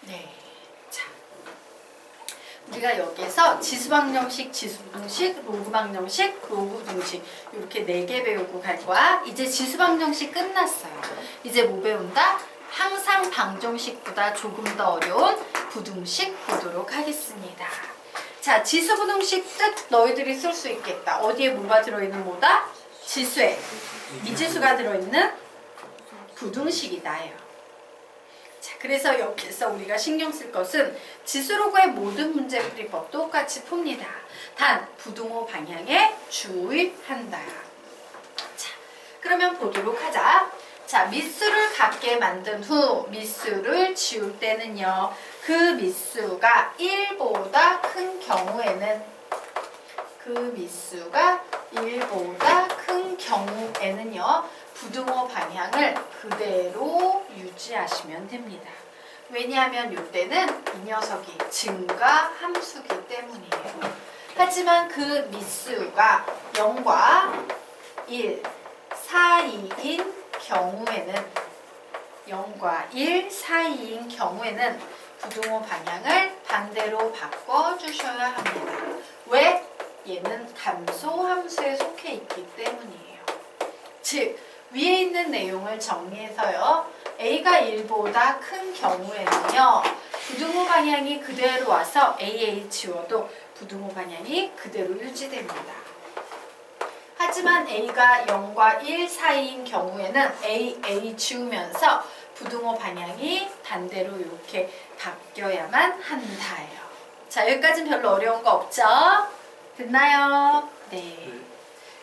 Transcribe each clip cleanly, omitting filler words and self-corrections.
네. 자, 우리가 여기에서 지수방정식, 지수부등식, 로그방정식, 로그부등식 이렇게 4개 배우고 갈 거야. 이제 지수방정식 끝났어요. 이제 뭐 배운다? 항상 방정식보다 조금 더 어려운 부등식 보도록 하겠습니다. 자, 지수부등식 뜻 너희들이 쓸 수 있겠다. 어디에 뭐가 들어있는 뭐다? 지수에 미지수가 들어있는 부등식이다예요. 자, 그래서 여기서 우리가 신경 쓸 것은 지수로그의 모든 문제풀이법 똑같이 풉니다. 단 부등호 방향에 주의한다. 자, 그러면 보도록 하자. 자, 미수를 같게 만든 후 미수를 지울 때는요. 그 미수가 1보다 큰 경우에는 부등호 방향을 그대로 유지하시면 됩니다. 왜냐하면 이때는 이 녀석이 증가 함수기 때문이에요. 하지만 그 미수가 0과 1 사이인 경우에는 0과 1 사이인 경우에는 부등호 방향을 반대로 바꿔주셔야 합니다. 왜? 얘는 감소함수에 속해 있기 때문이에요. 즉, 위에 있는 내용을 정리해서요. A가 1보다 큰 경우에는요. 부등호 방향이 그대로 와서 AA 지워도 부등호 방향이 그대로 유지됩니다. 하지만 A가 0과 1 사이인 경우에는 A 지우면서 부등호 방향이 반대로 이렇게 바뀌어야만 한다예요. 자, 여기까지는 별로 어려운 거 없죠? 됐나요? 네.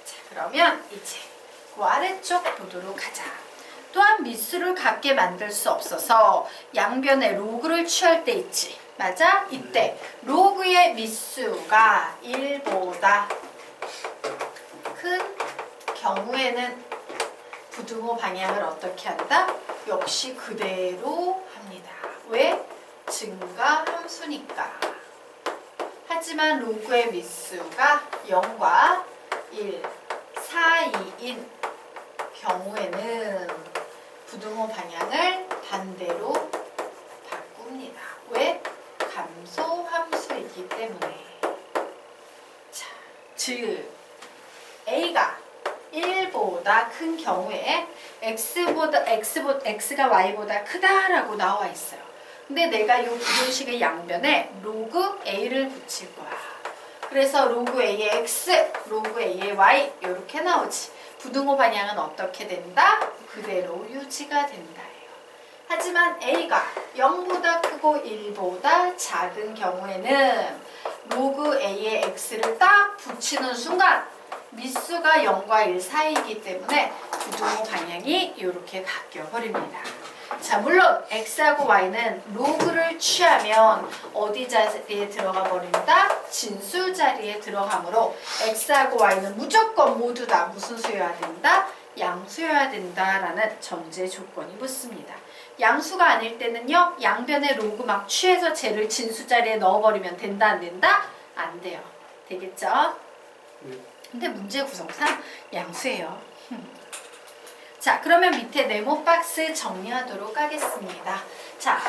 자, 그러면 이제 그 아래쪽 보도록 하자. 또한 미수를 같게 만들 수 없어서 양변에 로그를 취할 때 있지. 맞아? 이때 로그의 미수가 1보다 큰 경우에는 부등호 방향을 어떻게 한다? 역시 그대로 합니다. 왜? 증가 함수니까. 하지만 로그의 미수가 0과 1 사이인 경우에는 부등호 방향을 반대로 바꿉니다. 왜? 감소 함수이기 때문에. 자, 즉 A가 1보다 큰 경우에 X가 Y보다 크다라고 나와 있어요. 근데 내가 이 부등식의 양변에 로그 A를 붙일 거야. 그래서 로그 A의 X, 로그 A의 Y 이렇게 나오지. 부등호 방향은 어떻게 된다? 그대로 유지가 된다. 하지만 A가 0보다 크고 1보다 작은 경우에는 로그 A의 X를 딱 붙이는 순간 미수가 0과 1 사이이기 때문에 부등호 방향이 이렇게 바뀌어 버립니다. 자, 물론 X하고 Y는 로그를 취하면 어디 자리에 들어가 버린다? 진수 자리에 들어가므로 X하고 Y는 무조건 모두 다 무슨 수여야 된다? 양수여야 된다라는 전제 조건이 붙습니다. 양수가 아닐 때는요. 양변에 로그 막 취해서 쟤를 진수 자리에 넣어버리면 된다 안 된다? 안 돼요. 되겠죠? 근데 문제 구성상 양수예요. 자, 그러면 밑에 네모 박스 정리하도록 하겠습니다. 자,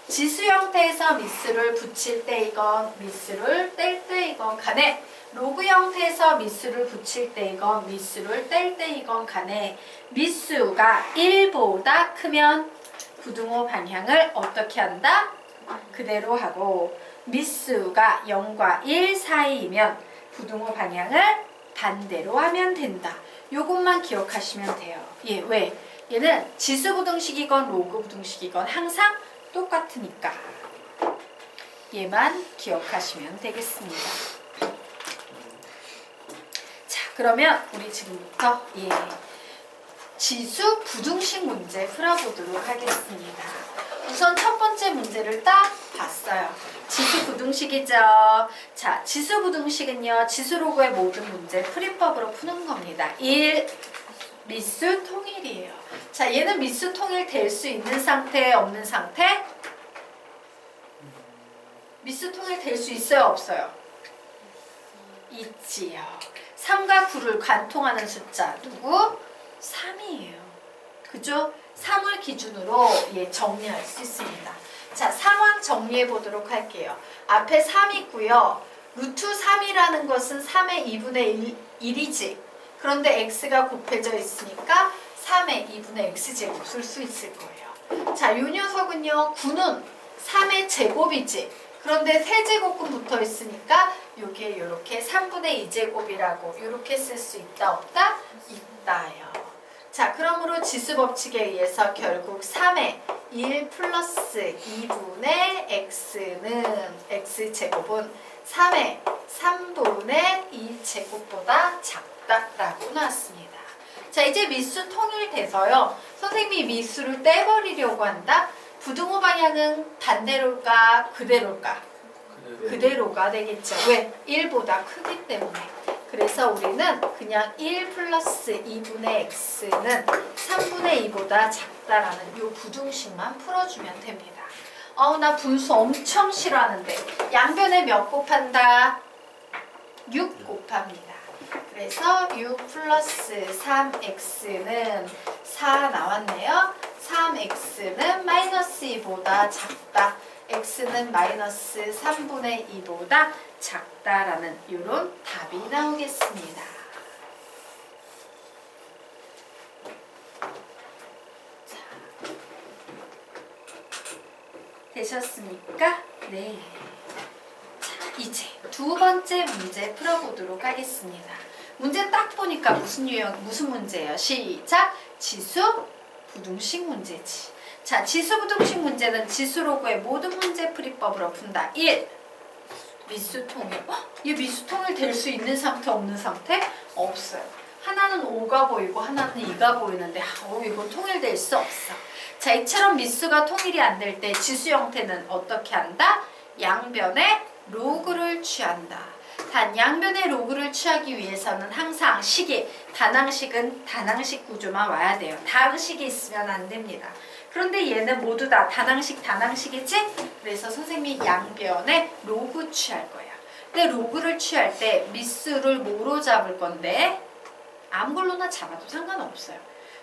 지수 형태에서 미수를 붙일 때이건 미수를 뗄 때이건 간에 로그 형태에서 미수를 붙일 때이건 미수를 뗄 때이건 간에 미수가 1보다 크면 부등호 방향을 어떻게 한다? 그대로 하고 미수가 0과 1 사이이면 부등호 방향을 반대로 하면 된다. 요것만 기억하시면 돼요. 예, 왜? 얘는 지수부등식이건 로그부등식이건 항상 똑같으니까 얘만 기억하시면 되겠습니다. 자, 그러면 우리 지금부터 지수 부등식 문제 풀어보도록 하겠습니다. 우선 첫 번째 문제를 딱 봤어요. 지수 부등식이죠. 자, 지수 부등식은요. 지수로그의 모든 문제 풀이법으로 푸는 겁니다. 1. 미수 통일이에요. 자, 얘는 미수 통일 될 수 있는 상태, 없는 상태? 미수 통일 될 수 있어요, 없어요? 있지요. 3과 9를 관통하는 숫자 누구? 3이에요. 그죠? 3을 기준으로 정리할 수 있습니다. 자, 상황 정리해 보도록 할게요. 앞에 3 있고요. 루트 3이라는 것은 3의 2분의 1이지. 그런데 x가 곱해져 있으니까 3의 2분의 x제곱 쓸 수 있을 거예요. 자, 이 녀석은요. 9는 3의 제곱이지. 그런데 세제곱근 붙어 있으니까 이게 이렇게 3분의 2제곱이라고 이렇게 쓸 수 있다 없다? 있다요. 자, 그러므로 지수법칙에 의해서 결국 3의 1 플러스 2분의 x는 x제곱은 3의 3분의 2제곱보다 작다라고 나왔습니다. 자, 이제 미수 통일돼서요. 선생님이 미수를 떼버리려고 한다. 부등호 방향은 반대로일까? 그대로일까? 그대로가 되겠죠. 왜? 1보다 크기 때문에. 그래서 우리는 그냥 1 플러스 2분의 x는 3분의 2보다 작다라는 이 부등식만 풀어주면 됩니다. 나 분수 엄청 싫어하는데 양변에 몇 곱한다? 6 곱합니다. 그래서 6 플러스 3x는 4 나왔네요. 3x는 마이너스 2보다 작다. x는 마이너스 3분의 2보다 작다라는 이런 답이 나오겠습니다. 자, 되셨습니까? 네. 자, 이제 두 번째 문제 풀어보도록 하겠습니다. 문제 딱 보니까 무슨 문제예요? 시작! 지수 부등식 문제지. 자, 지수부등식 문제는 지수로그의 모든 문제 풀이법으로 푼다. 1. 미수통일. 얘 미수통일 될 수 있는 상태 없는 상태? 없어요. 하나는 5가 보이고 하나는 2가 보이는데 이거 통일될 수 없어. 자, 이처럼 미수가 통일이 안 될 때 지수 형태는 어떻게 한다? 양변에 로그를 취한다. 단 양변의 로그를 취하기 위해서는 항상 식이 단항식은 단항식 구조만 와야 돼요. 다항식이 있으면 안 됩니다. 그런데 얘는 모두 다 단항식이지? 그래서 선생님이 양변에 로그 취할 거야. 근데 로그를 취할 때 미수를 뭐로 잡을 건데? 아무 걸로나 잡아도 상관없어요.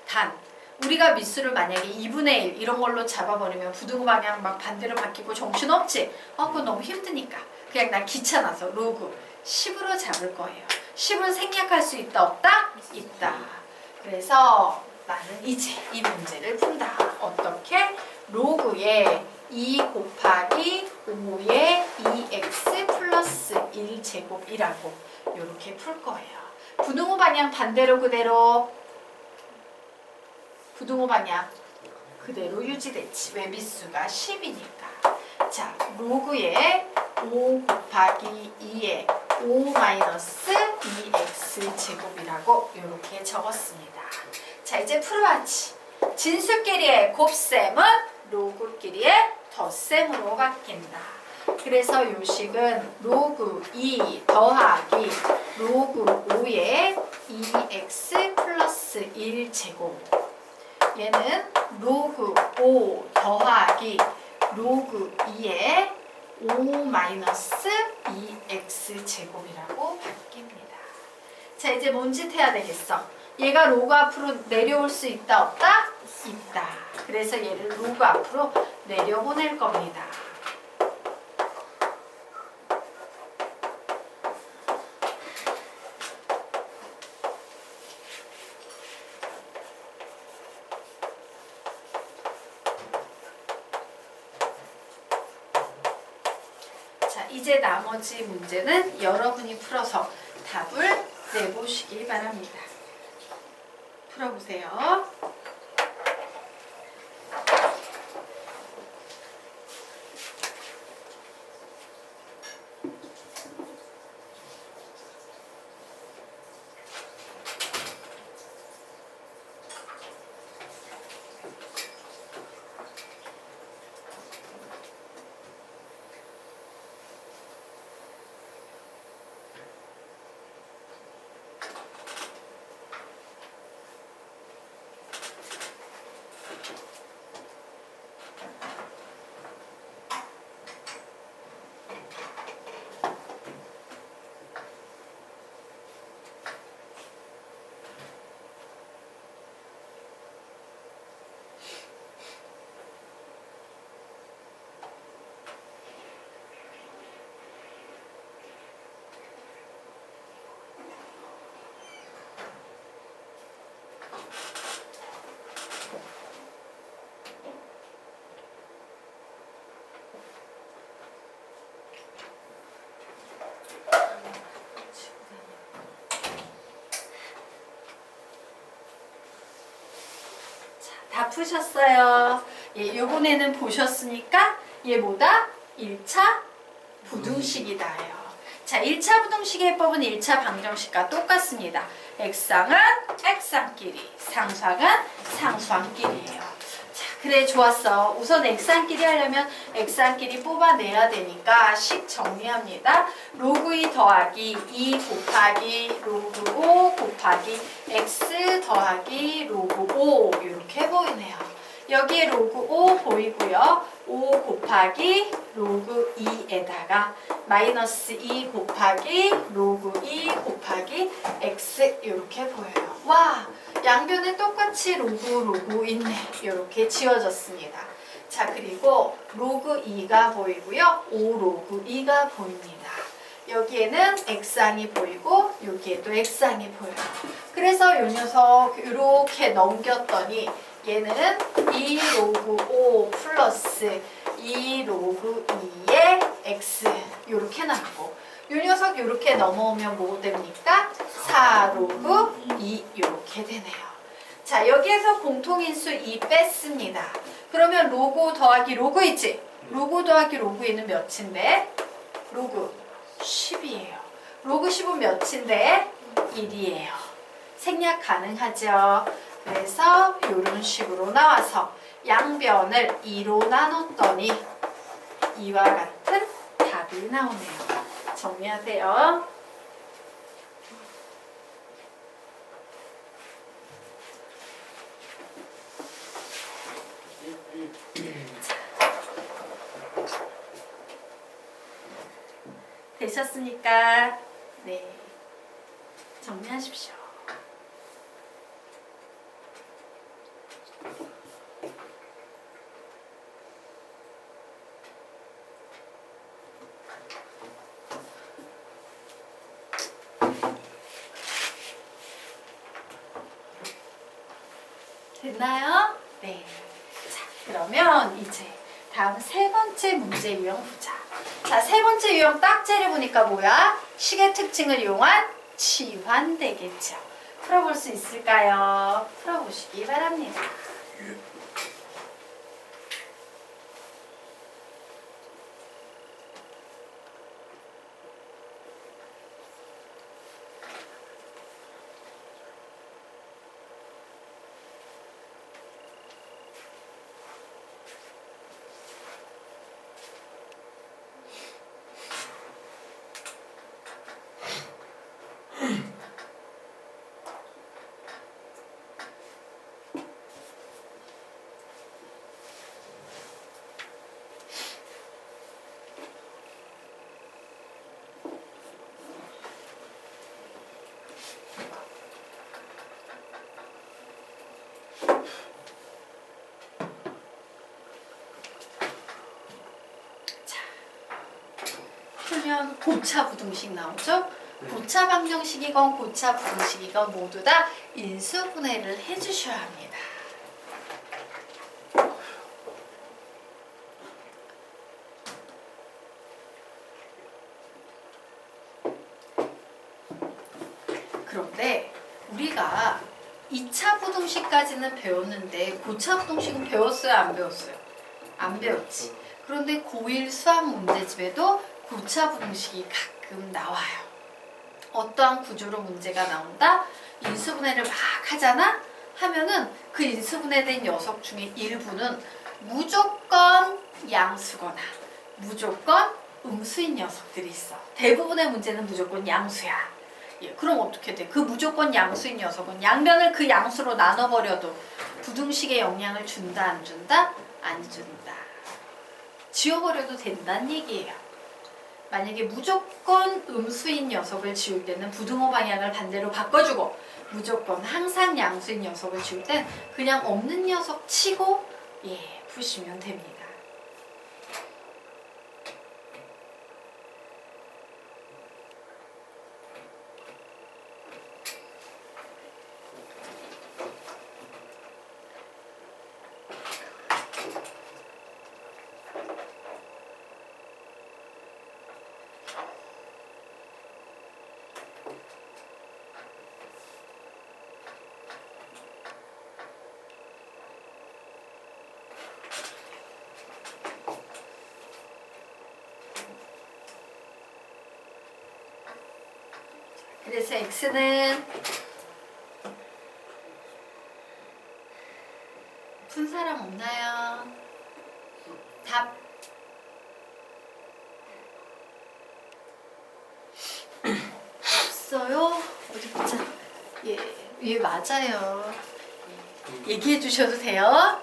단 우리가 미수를 만약에 2분의 1 이런 걸로 잡아버리면 부등호 방향 막 반대로 바뀌고 정신없지? 그건 너무 힘드니까 그냥 난 귀찮아서 로그 10으로 잡을 거예요. 10은 생략할 수 있다 없다? 있다. 그래서 나는 이제 이 문제를 푼다. 어떻게? 로그에 2 곱하기 5의 2x 플러스 1제곱이라고 이렇게 풀 거예요. 부등호 방향 반대로 그대로 부등호 방향 그대로 유지됐지. 왜? 미수가 10이니까. 자, 로그에 5 곱하기 2의 5 마이너스 2x 제곱이라고 이렇게 적었습니다. 자, 이제 풀어야지. 진수끼리의 곱셈은 로그끼리의 덧셈으로 바뀐다. 그래서 요 식은 로그 2 더하기 로그 5의 2x 플러스 1제곱. 얘는 로그 5 더하기 로그 2의 5 마이너스 2x 제곱이라고 바뀝니다. 자, 이제 뭔 짓 해야 되겠어? 얘가 로그 앞으로 내려올 수 있다 없다? 있다. 그래서 얘를 로그 앞으로 내려보낼 겁니다. 자, 이제 나머지 문제는 여러분이 풀어서 답을 내보시기 바랍니다. 풀어보세요. 푸셨어요. 예, 요번에는 보셨으니까 얘 뭐다? 1차 부등식이다요. 자, 1차 부등식의 해법은 1차 방정식과 똑같습니다. 액상은 액상끼리, 상수항은 상수항끼리예요. 자, 그래 좋았어. 우선 액상끼리 하려면 액상끼리 뽑아내야 되니까 식 정리합니다. 로그 2 더하기 2 곱하기 로그 5 곱하기 x 더하기 로그 5 이렇게 보이네요. 여기에 로그 5 보이고요. 5 곱하기 로그 2에다가 마이너스 2 곱하기 로그 2 곱하기 x 이렇게 보여요. 와, 양변에 똑같이 로그 있네. 이렇게 지워졌습니다. 자, 그리고 로그 2가 보이고요. 5 로그 2가 보입니다. 여기에는 x항이 보이고 여기에도 x항이 보여요. 그래서 이 녀석 이렇게 넘겼더니 얘는 2 로그 5 플러스 2 로그 2의 x 이렇게 나오고 이 녀석 이렇게 넘어오면 뭐 됩니까? 4 로그 2 이렇게 되네요. 자, 여기에서 공통인수 2 뺐습니다. 그러면 로그 더하기 로그 있지? 로그 더하기 로그 2는 몇인데? 로그 10이에요. 로그 10은 몇인데? 1이에요. 생략 가능하죠? 그래서 이런 식으로 나와서 양변을 2로 나눴더니 이와 같은 답이 나오네요. 정리하세요. 되셨습니까? 네. 정리하십시오. 됐나요? 네. 자, 그러면 이제 다음 세 번째 문제 유형 보자. 자, 세 번째 유형 딱지를 보니까 뭐야? 식의 특징을 이용한 치환되겠죠. 풀어볼 수 있을까요? 풀어보시기 바랍니다. 풀면 고차 부등식 나오죠? 고차 방정식이건 고차 부등식이건 모두 다 인수분해를 해주셔야 합니다. 그런데 우리가 2차 부등식까지는 배웠는데 고차 부등식은 배웠어요? 안 배웠어요? 안 배웠지. 그런데 고1 수학 문제집에도 고차 부등식이 가끔 나와요. 어떠한 구조로 문제가 나온다? 인수분해를 막 하잖아? 하면은 그 인수분해된 녀석 중에 일부는 무조건 양수거나 무조건 음수인 녀석들이 있어. 대부분의 문제는 무조건 양수야. 예, 그럼 어떻게 돼? 그 무조건 양수인 녀석은 양변을 그 양수로 나눠버려도 부등식에 영향을 준다 안 준다? 안 준다. 지워버려도 된다는 얘기예요. 만약에 무조건 음수인 녀석을 지울 때는 부등호 방향을 반대로 바꿔주고 무조건 항상 양수인 녀석을 지울 땐 그냥 없는 녀석 치고 푸시면 됩니다. 그래서 x는 푼 사람 없나요? 답 없어요? 어디 보자. 예, 맞아요. 얘기해 주셔도 돼요?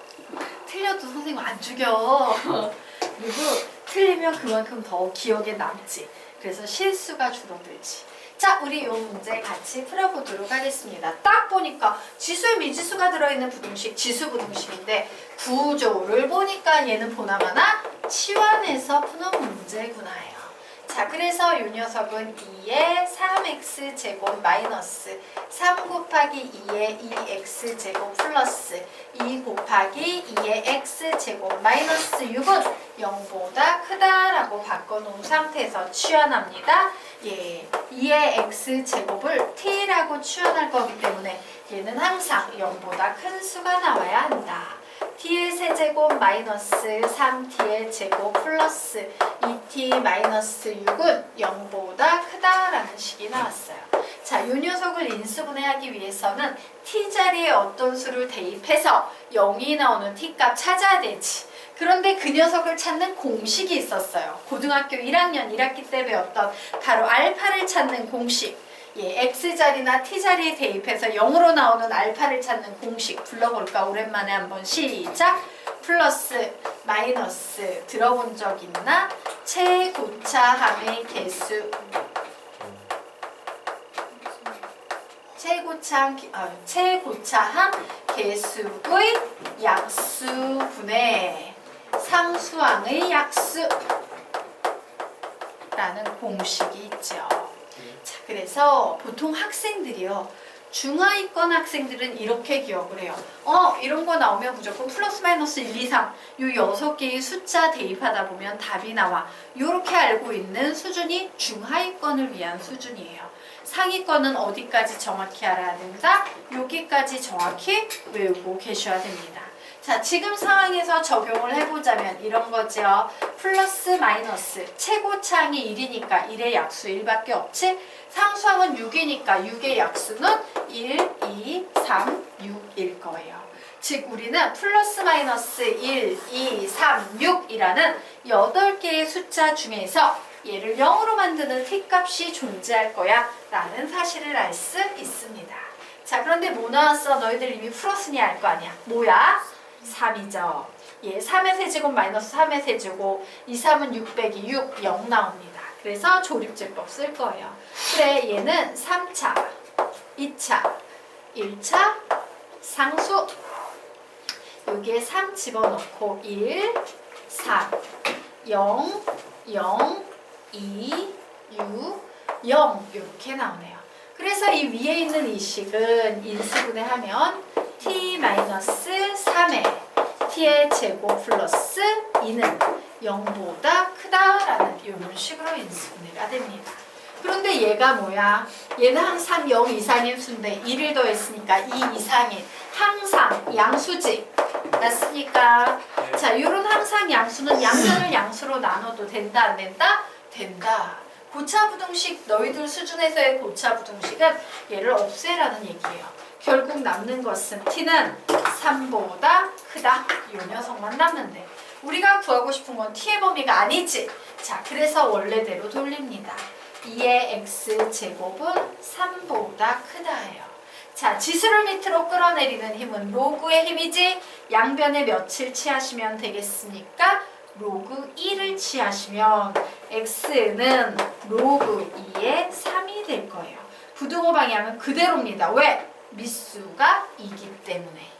틀려도 선생님 안 죽여. 그리고 틀리면 그만큼 더 기억에 남지. 그래서 실수가 줄어들지. 자, 우리 이 문제 같이 풀어보도록 하겠습니다. 딱 보니까 지수에 미지수가 들어있는 부등식, 지수부등식인데 구조를 보니까 얘는 보나마나 치환해서 푸는 문제구나요. 자, 그래서 이 녀석은 2의 3x제곱 마이너스 3 곱하기 2의 2x제곱 플러스 2 곱하기 2의 x제곱 마이너스 6은 0보다 크다라고 바꿔놓은 상태에서 치환합니다. 예, 2의 x제곱을 t라고 치환할 거기 때문에 얘는 항상 0보다 큰 수가 나와야 한다. t의 세제곱 마이너스 3t의 제곱 플러스 2t 마이너스 6은 0보다 크다라는 식이 나왔어요. 자, 이 녀석을 인수분해하기 위해서는 t 자리에 어떤 수를 대입해서 0이 나오는 t값 찾아야 되지. 그런데 그 녀석을 찾는 공식이 있었어요. 고등학교 1학년 1학기 때 배웠던 바로 알파를 찾는 공식. 예, x자리나 t자리에 대입해서 0으로 나오는 알파를 찾는 공식 불러볼까? 오랜만에 한번 시작! 플러스, 마이너스 들어본 적 있나? 최고차함의 개수 최고차함 개수의 약수분의 상수항의 약수 라는 공식이 있죠. 자, 그래서 보통 학생들이요, 중하위권 학생들은 이렇게 기억을 해요. 이런 거 나오면 무조건 플러스 마이너스 1, 2, 3 요 6개의 숫자 대입하다 보면 답이 나와. 요렇게 알고 있는 수준이 중하위권을 위한 수준이에요. 상위권은 어디까지 정확히 알아야 된다? 여기까지 정확히 외우고 계셔야 됩니다. 자, 지금 상황에서 적용을 해보자면 이런 거죠. 플러스 마이너스 최고차항이 1이니까 1의 약수 1밖에 없지? 상수항은 6이니까 6의 약수는 1, 2, 3, 6일 거예요. 즉 우리는 플러스 마이너스 1, 2, 3, 6이라는 8개의 숫자 중에서 얘를 0으로 만드는 t값이 존재할 거야 라는 사실을 알 수 있습니다. 자, 그런데 뭐 나왔어? 너희들 이미 풀었으니 알 거 아니야. 뭐야? 3이죠. 예, 3의 세제곱 마이너스 3의 세제곱 2, 3은 6 빼기 6, 0 나옵니다. 그래서 조립제법 쓸 거예요. 그래, 얘는 3차, 2차, 1차, 상수 여기에 3 집어넣고 1, 3, 0, 0, 2, 6, 0 이렇게 나오네요. 그래서 이 위에 있는 이 식은 인수분해하면 t-3의 t의 제곱 플러스 2는 0보다 크다라는 이런 식으로 인수분해가 됩니다. 그런데 얘가 뭐야? 얘는 항상 0 이상인 수인데 1을 더했으니까 2 이상인 항상 양수지. 맞습니까? 자, 이런 항상 양수는 양변을 양수로 나눠도 된다, 안 된다? 된다. 고차부등식, 너희들 수준에서의 고차부등식은 얘를 없애라는 얘기예요. 결국 남는 것은 t는 3보다 크다. 이 녀석만 남는데 우리가 구하고 싶은 건 t의 범위가 아니지. 자, 그래서 원래대로 돌립니다. 2의 x제곱은 3보다 크다예요. 자, 지수를 밑으로 끌어내리는 힘은 로그의 힘이지. 양변에 몇을 취하시면 되겠습니까? 로그 2를 취하시면 x는 로그 2의 3이 될 거예요. 부등호 방향은 그대로입니다. 왜? 미수가 2기 때문에.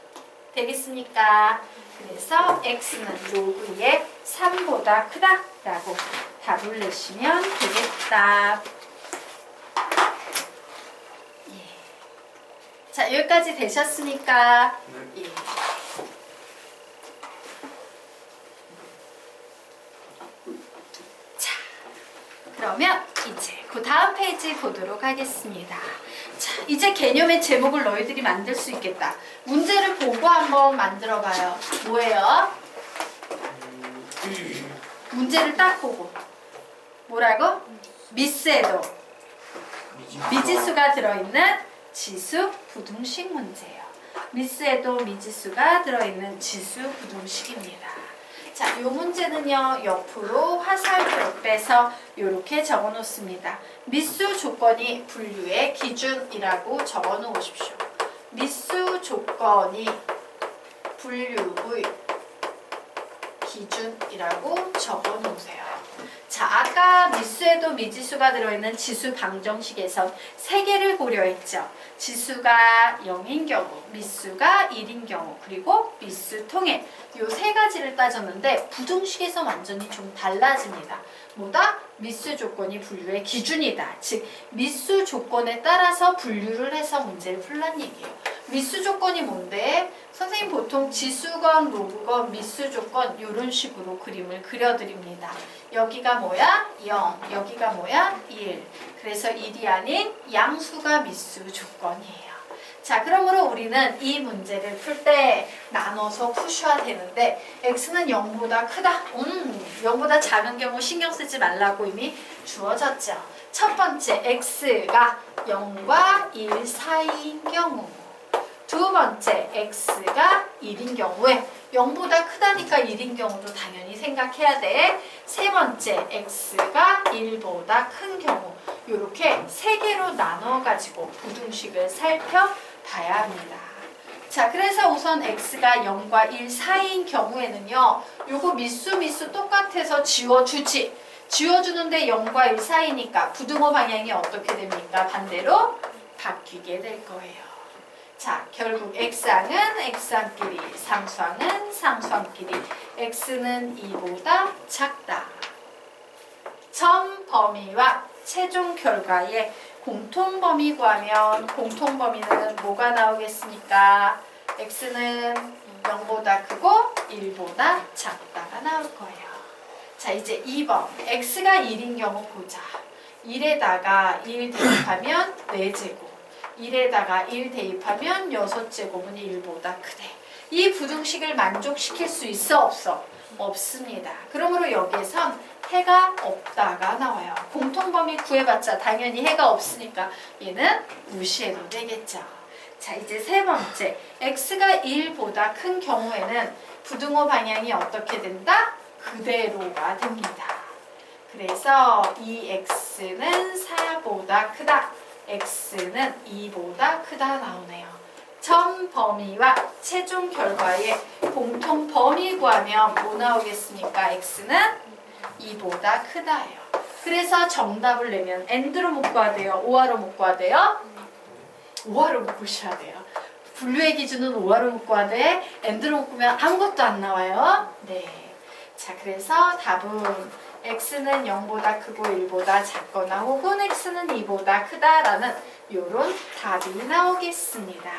되겠습니까? 그래서 x는 로그 2의 3보다 크다라고 답을 내시면 되겠다. 예. 자, 여기까지 되셨습니까? 네. 예. 자, 그러면 이제 그 다음 페이지 보도록 하겠습니다. 자, 이제 개념의 제목을 너희들이 만들 수 있겠다. 문제를 보고 한번 만들어봐요. 뭐예요? 문제를 딱 보고. 뭐라고? 미스에도 미지수가 들어있는 지수 부등식 문제예요. 미스에도 미지수가 들어있는 지수 부등식입니다. 자, 이 문제는요, 옆으로 화살표 빼서 이렇게 적어 놓습니다. 미수 조건이 분류의 기준이라고 적어 놓으십시오. 미수 조건이 분류의 기준이라고 적어 놓으세요. 자, 아까 미수에도 미지수가 들어있는 지수 방정식에선 세 개를 고려했죠. 지수가 0인 경우, 미수가 1인 경우, 그리고 미수 통일 요 세 가지를 따졌는데 부등식에서 완전히 좀 달라집니다. 뭐다? 미수 조건이 분류의 기준이다. 즉 미수 조건에 따라서 분류를 해서 문제를 풀란 얘기예요. 미수 조건이 뭔데? 선생님 보통 지수건 로그건 미수 조건 이런 식으로 그림을 그려드립니다. 여기가 뭐야? 0. 여기가 뭐야? 1. 그래서 1이 아닌 양수가 미수 조건이에요. 자, 그러므로 우리는 이 문제를 풀 때 나눠서 푸셔야 되는데 x는 0보다 크다. 0보다 작은 경우 신경 쓰지 말라고 이미 주어졌죠. 첫 번째 x가 0과 1 사이인 경우, 두 번째 x가 1인 경우에 0보다 크다니까 1인 경우도 당연히 생각해야 돼. 세 번째 x가 1보다 큰 경우, 이렇게 세 개로 나눠가지고 부등식을 살펴봐야 합니다. 자, 그래서 우선 x가 0과 1 사이인 경우에는요, 요거 미수 똑같아서 지워주지. 지워주는데 0과 1 사이니까 부등호 방향이 어떻게 됩니까? 반대로 바뀌게 될 거예요. 자, 결국 x항은 x항끼리, 상수항은 상수항끼리, x는 2보다 작다. 점 범위와 최종 결과의 공통범위 구하면 공통범위는 뭐가 나오겠습니까? x는 0보다 크고 1보다 작다가 나올 거예요. 자, 이제 2번 x가 1인 경우 보자. 1에다가 1 대입하면 4제곱, 1에다가 1 대입하면 6제곱은 1보다 크대. 이 부등식을 만족시킬 수 있어 없어? 없습니다. 그러므로 여기에선 해가 없다가 나와요. 공통범위 구해봤자 당연히 해가 없으니까 얘는 무시해도 되겠죠. 자, 이제 세 번째 x가 1보다 큰 경우에는 부등호 방향이 어떻게 된다? 그대로가 됩니다. 그래서 이 x는 4보다 크다, x는 2보다 크다 나오네요. 점 범위와 최종 결과의 공통 범위 구하면 뭐 나오겠습니까? x는 2보다 크다예요. 그래서 정답을 내면 end로 묶어야 돼요? 오화로 묶어야 돼요? 오화로 묶으셔야 돼요. 분류의 기준은 오화로 묶어야 돼. end로 묶으면 아무것도 안 나와요. 네. 자, 그래서 답은 x는 0보다 크고 1보다 작거나 혹은 x는 2보다 크다라는 요런 답이 나오겠습니다.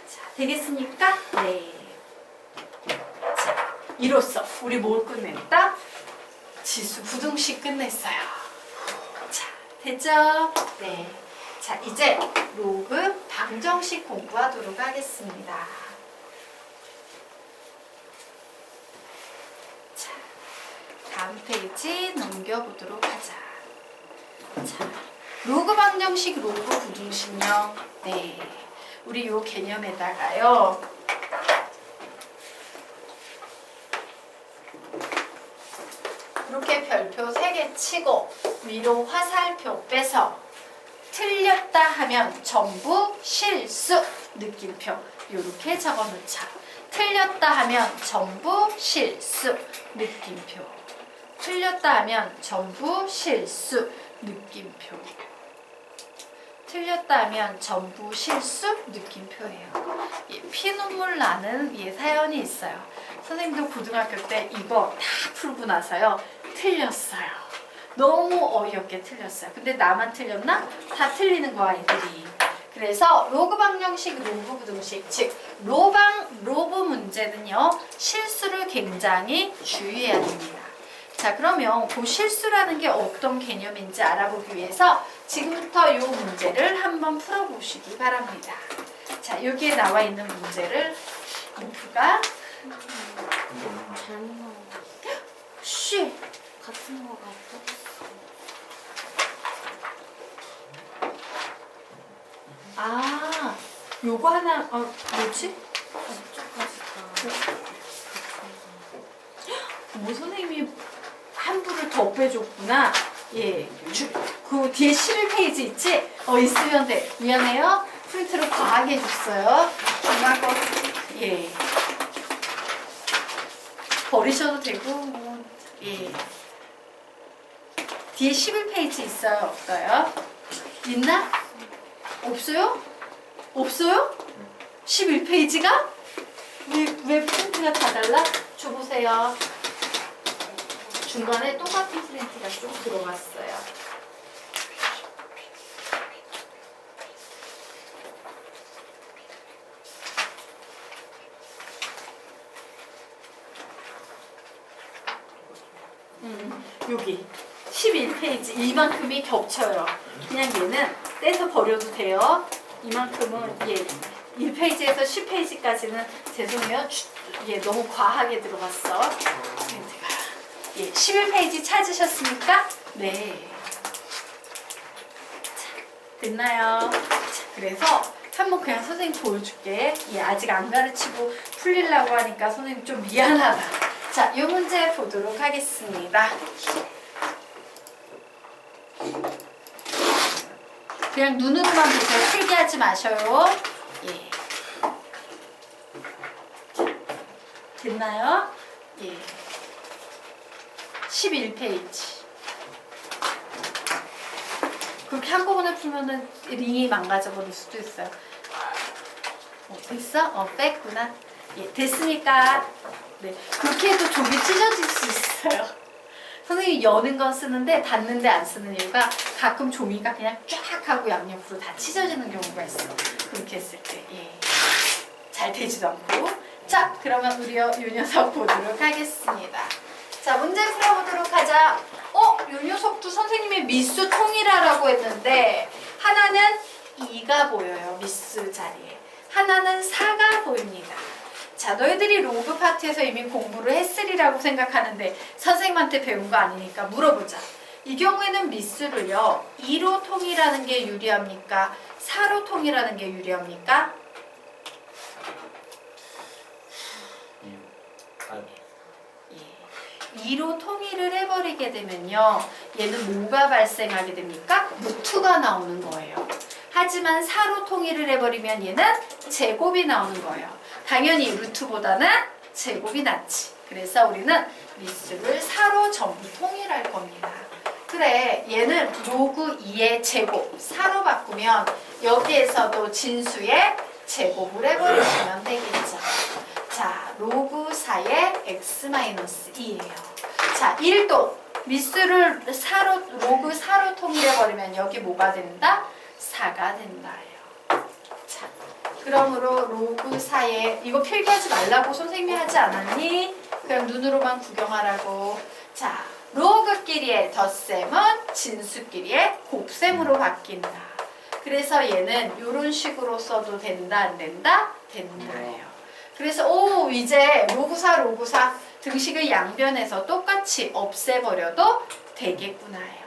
자, 되겠습니까? 네. 자, 이로써 우리 뭘 끝냈다? 지수 부등식 끝냈어요. 자, 됐죠? 네. 자, 이제 로그 방정식 공부하도록 하겠습니다. 자, 다음 페이지 넘겨보도록 하자. 자, 로그 방정식, 로그 부등식요. 네. 우리 요 개념에다가요. 이렇게 별표 3개 치고 위로 화살표 빼서 틀렸다 하면 전부 실수 느낌표 이렇게 적어놓자. 틀렸다 하면 전부 실수 느낌표. 틀렸다 하면 전부 실수 느낌표. 틀렸다 하면 전부 실수 느낌표예요. 피눈물 나는 사연이 있어요. 선생님도 고등학교 때 이거 다 풀고 나서요. 틀렸어요. 너무 어이없게 틀렸어요. 근데 나만 틀렸나? 다 틀리는 거 아이들이. 그래서 로그 방정식, 로그 부등식, 즉 로브 문제는요. 실수를 굉장히 주의해야 됩니다. 자, 그러면 그 실수라는 게 어떤 개념인지 알아보기 위해서 지금부터 이 문제를 한번 풀어보시기 바랍니다. 자, 여기에 나와 있는 문제를 인프가 잘못 나온 쉬 같은 거가 없어. 요거 하나 뭐지? 뭐 선생님이 한 부를 더 빼줬구나. 예, 그 뒤에 11페이지 있지? 있으면 돼. 미안해요. 프린트를 과하게 해줬어요. 중간 거, 예. 버리셔도 되고, 뭐, 예. 뒤에 11페이지 있어요? 없어요? 있나? 없어요? 없어요? 11페이지가? 왜 프린트가 다 달라? 줘보세요. 중간에 똑같은 프린트가 좀 들어갔어요. 여기 11페이지 이만큼이 겹쳐요. 그냥 얘는 떼서 버려도 돼요. 이만큼은 예 1페이지에서 10페이지까지는 죄송해요. 예 너무 과하게 들어갔어. 프린트가. 예 11페이지 찾으셨습니까? 네. 자, 됐나요? 자, 그래서 한번 그냥 선생님 보여줄게. 예 아직 안 가르치고 풀리려고 하니까 선생님 좀 미안하다. 자, 이 문제 보도록 하겠습니다. 그냥 눈으로만 보세요. 필기하지 마셔요. 예. 됐나요? 예. 11페이지. 그렇게 한꺼번에 풀면은 링이 망가져 버릴 수도 있어요. 됐어? 뺐구나. 예, 됐으니까. 네, 그렇게 해도 종이 찢어질 수 있어요. 선생님이 여는 건 쓰는데 닫는데 안 쓰는 이유가 가끔 종이가 그냥 쫙 하고 양옆으로 다 찢어지는 경우가 있어. 그렇게 했을 때. 예. 잘 되지도 않고. 자, 그러면 우리 요 녀석 보도록 하겠습니다. 자, 문제 풀어보도록 하자. 요 녀석도 선생님이 미수 통일하라고 했는데 하나는 2가 보여요. 미수 자리에. 하나는 4가 보입니다. 자, 너희들이 로그 파트에서 이미 공부를 했으리라고 생각하는데 선생님한테 배운 거 아니니까 물어보자. 이 경우에는 미수를요 2로 통일하는 게 유리합니까? 4로 통일하는 게 유리합니까? 2로 통일을 해버리게 되면요 얘는 뭐가 발생하게 됩니까? 루트가 나오는 거예요. 하지만 4로 통일을 해버리면 얘는 제곱이 나오는 거예요. 당연히 루트보다는 제곱이 낫지. 그래서 우리는 미수를 4로 전부 통일할 겁니다. 그래, 얘는 로그 2의 제곱 4로 바꾸면 여기에서도 진수의 제곱을 해버리시면 되겠죠. 자, 로그 4의 x-2예요. 자, 1도 미수를 4로, 로그 4로 통일해버리면 여기 뭐가 된다? 4가 된다예요. 자, 그러므로 로그 4에 이거 필기하지 말라고 선생님이 하지 않았니? 그냥 눈으로만 구경하라고. 자, 로그끼리의 덧셈은 진수끼리의 곱셈으로 바뀐다. 그래서 얘는 이런 식으로 써도 된다, 안 된다? 된다예요. 그래서 이제 로그 4, 로그 4 등식을 양변에서 똑같이 없애버려도 되겠구나요.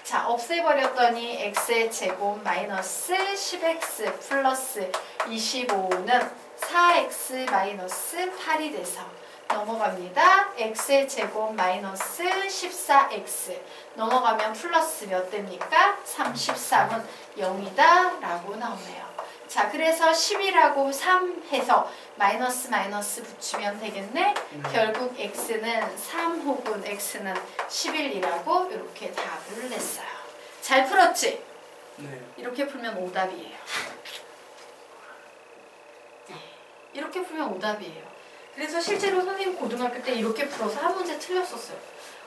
자, 없애버렸더니 x의 제곱 마이너스 10x 플러스 25는 4x 마이너스 8이 돼서 넘어갑니다. x의 제곱 마이너스 14x 넘어가면 플러스 몇 됩니까? 33은 0이다 라고 나오네요. 자, 그래서 10이라고 3 해서 마이너스 마이너스 붙이면 되겠네. 결국 x는 3 혹은 x는 11이라고 이렇게 답을 냈어요. 잘 풀었지? 네. 이렇게 풀면 오답이에요. 이렇게 풀면 오답이에요. 그래서 실제로 선생님 고등학교 때 이렇게 풀어서 한 문제 틀렸었어요.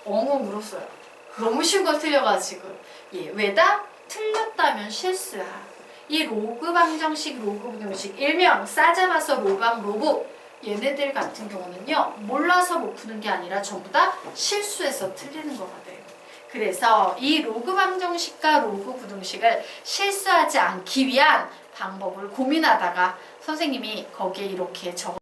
엉엉 울었어요. 너무 쉬운 걸 틀려가지고. 왜다? 틀렸다면 실수야. 이 로그 방정식, 로그 분형식, 일명 싸잡아서 로방, 로브 얘네들 같은 경우는요 몰라서 못 푸는 게 아니라 전부 다 실수해서 틀리는 거거든. 그래서 이 로그 방정식과 로그 부등식을 실수하지 않기 위한 방법을 고민하다가 선생님이 거기에 이렇게 적어